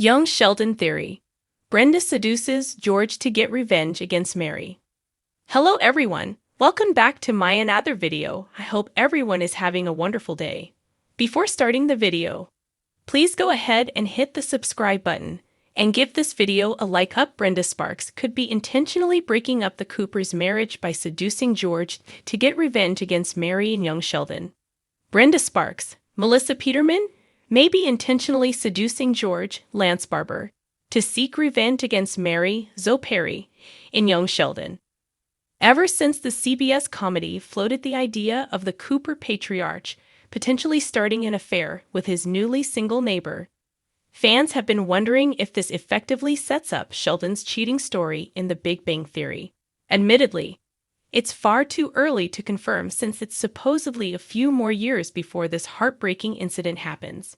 Young Sheldon theory. Brenda seduces George to get revenge against Mary. Hello everyone, welcome back to my another video. I hope everyone is having a wonderful day. Before starting the video, please go ahead and hit the subscribe button and give this video a like up. Brenda Sparks could be intentionally breaking up the Coopers' marriage by seducing George to get revenge against Mary and young Sheldon. Brenda Sparks, Melissa Peterman, may be intentionally seducing George, Lance Barber, to seek revenge against Mary, Zoe Perry, in young Sheldon. Ever since the CBS comedy floated the idea of the Cooper patriarch potentially starting an affair with his newly single neighbor, fans have been wondering if this effectively sets up Sheldon's cheating story in The Big Bang Theory. Admittedly, it's far too early to confirm since it's supposedly a few more years before this heartbreaking incident happens.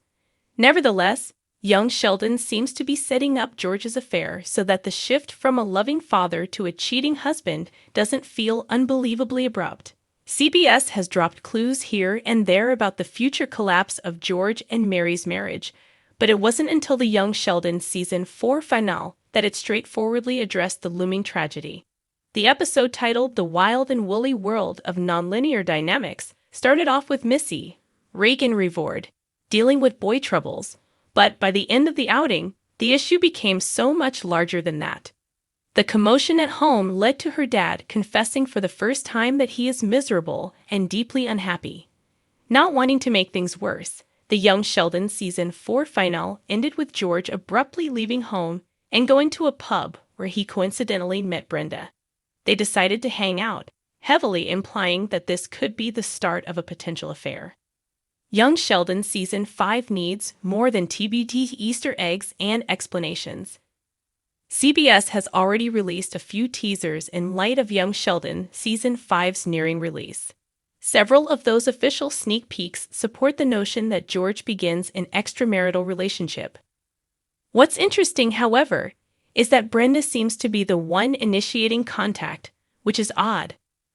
Nevertheless, young Sheldon seems to be setting up George's affair so that the shift from a loving father to a cheating husband doesn't feel unbelievably abrupt. CBS has dropped clues here and there about the future collapse of George and Mary's marriage, but it wasn't until the Young Sheldon Season 4 finale that it straightforwardly addressed the looming tragedy. The episode, titled The Wild and Woolly World of Nonlinear Dynamics, started off with Missy, Reagan Revord, dealing with boy troubles, but by the end of the outing, the issue became so much larger than that. The commotion at home led to her dad confessing for the first time that he is miserable and deeply unhappy. Not wanting to make things worse, the Young Sheldon Season 4 finale ended with George abruptly leaving home and going to a pub where he coincidentally met Brenda. They decided to hang out, heavily implying that this could be the start of a potential affair. Young Sheldon Season 5 needs more than TBD Easter eggs and explanations. CBS has already released a few teasers in light of Young Sheldon Season 5's nearing release. Several of those official sneak peeks support the notion that George begins an extramarital relationship. What's interesting, however, is that Brenda seems to be the one initiating contact, which is odd,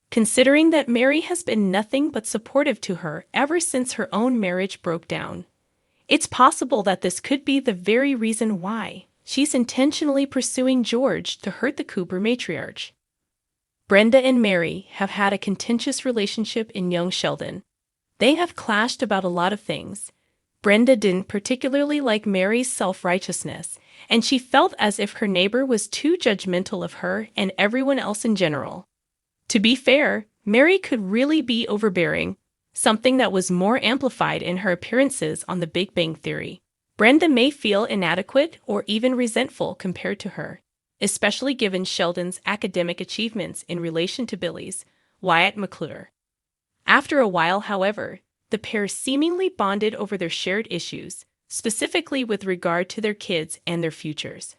considering that Mary has been nothing but supportive to her ever since her own marriage broke down. It's possible that this could be the very reason why she's intentionally pursuing George to hurt the Cooper matriarch. Brenda and Mary have had a contentious relationship in Young Sheldon. They have clashed about a lot of things. Brenda didn't particularly like Mary's self-righteousness, and she felt as if her neighbor was too judgmental of her and everyone else in general. To be fair, Mary could really be overbearing, something that was more amplified in her appearances on The Big Bang Theory. Brenda may feel inadequate or even resentful compared to her, especially given Sheldon's academic achievements in relation to Billy's, Wyatt McClure. After a while, however, the pair seemingly bonded over their shared issues, specifically with regard to their kids and their futures.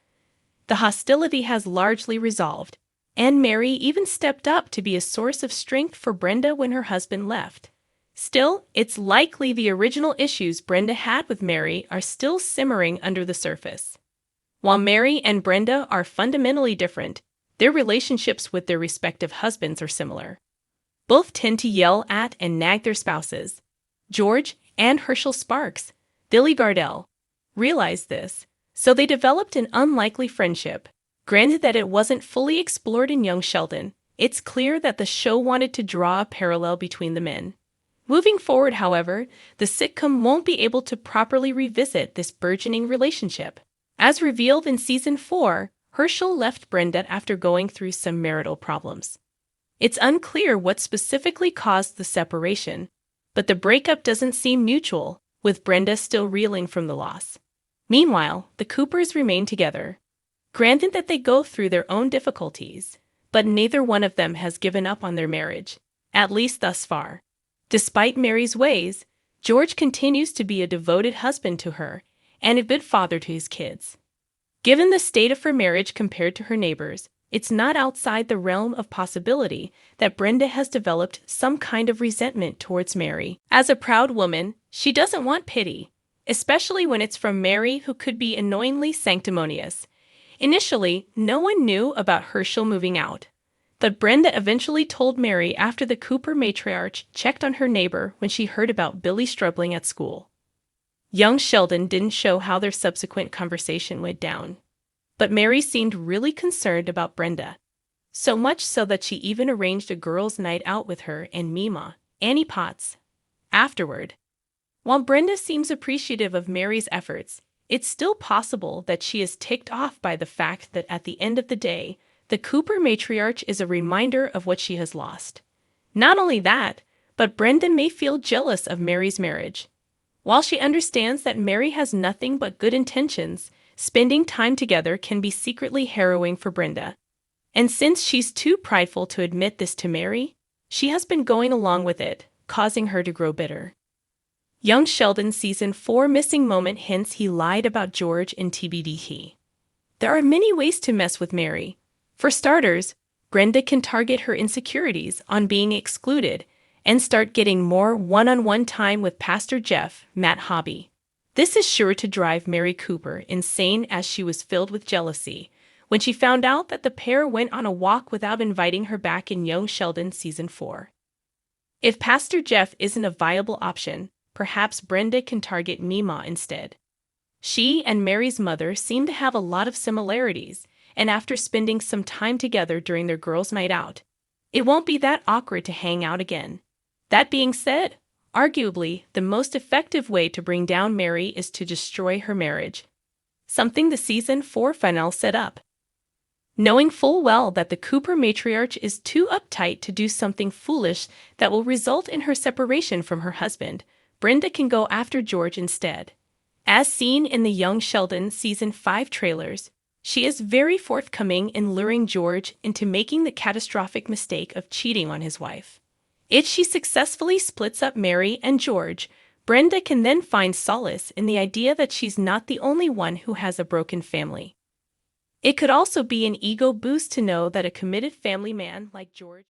The hostility has largely resolved, and Mary even stepped up to be a source of strength for Brenda when her husband left. Still, it's likely the original issues Brenda had with Mary are still simmering under the surface. While Mary and Brenda are fundamentally different, their relationships with their respective husbands are similar. Both tend to yell at and nag their spouses. George and Herschel Sparks, Billy Gardell, realized this, so they developed an unlikely friendship. Granted that it wasn't fully explored in Young Sheldon, it's clear that the show wanted to draw a parallel between the men. Moving forward, however, the sitcom won't be able to properly revisit this burgeoning relationship. As revealed in Season 4, Herschel left Brenda after going through some marital problems. It's unclear what specifically caused the separation, but the breakup doesn't seem mutual, with Brenda still reeling from the loss. Meanwhile, the Coopers remain together. Granted that they go through their own difficulties, but neither one of them has given up on their marriage, at least thus far. Despite Mary's ways, George continues to be a devoted husband to her and a good father to his kids. Given the state of her marriage compared to her neighbors, it's not outside the realm of possibility that Brenda has developed some kind of resentment towards Mary. As a proud woman, she doesn't want pity, especially when it's from Mary, who could be annoyingly sanctimonious. Initially, no one knew about Herschel moving out, but Brenda eventually told Mary after the Cooper matriarch checked on her neighbor when she heard about Billy struggling at school. Young Sheldon didn't show how their subsequent conversation went down, but Mary seemed really concerned about Brenda. So much so that she even arranged a girls' night out with her and Mima, Annie Potts, afterward. While Brenda seems appreciative of Mary's efforts, it's still possible that she is ticked off by the fact that at the end of the day, the Cooper matriarch is a reminder of what she has lost. Not only that, but Brenda may feel jealous of Mary's marriage. While she understands that Mary has nothing but good intentions, spending time together can be secretly harrowing for Brenda. And since she's too prideful to admit this to Mary, she has been going along with it, causing her to grow bitter. Young Sheldon Season 4 missing moment hints he lied about George in TBD. There are many ways to mess with Mary. For starters, Brenda can target her insecurities on being excluded and start getting more one-on-one time with Pastor Jeff, Matt Hobby. This is sure to drive Mary Cooper insane, as she was filled with jealousy when she found out that the pair went on a walk without inviting her back in Young Sheldon Season 4. If Pastor Jeff isn't a viable option, perhaps Brenda can target Mima instead. She and Mary's mother seem to have a lot of similarities, and after spending some time together during their girls' night out, it won't be that awkward to hang out again. That being said, arguably, the most effective way to bring down Mary is to destroy her marriage, something the Season 4 finale set up. Knowing full well that the Cooper matriarch is too uptight to do something foolish that will result in her separation from her husband, Brenda can go after George instead. As seen in the Young Sheldon Season 5 trailers, she is very forthcoming in luring George into making the catastrophic mistake of cheating on his wife. If she successfully splits up Mary and George, Brenda can then find solace in the idea that she's not the only one who has a broken family. It could also be an ego boost to know that a committed family man like George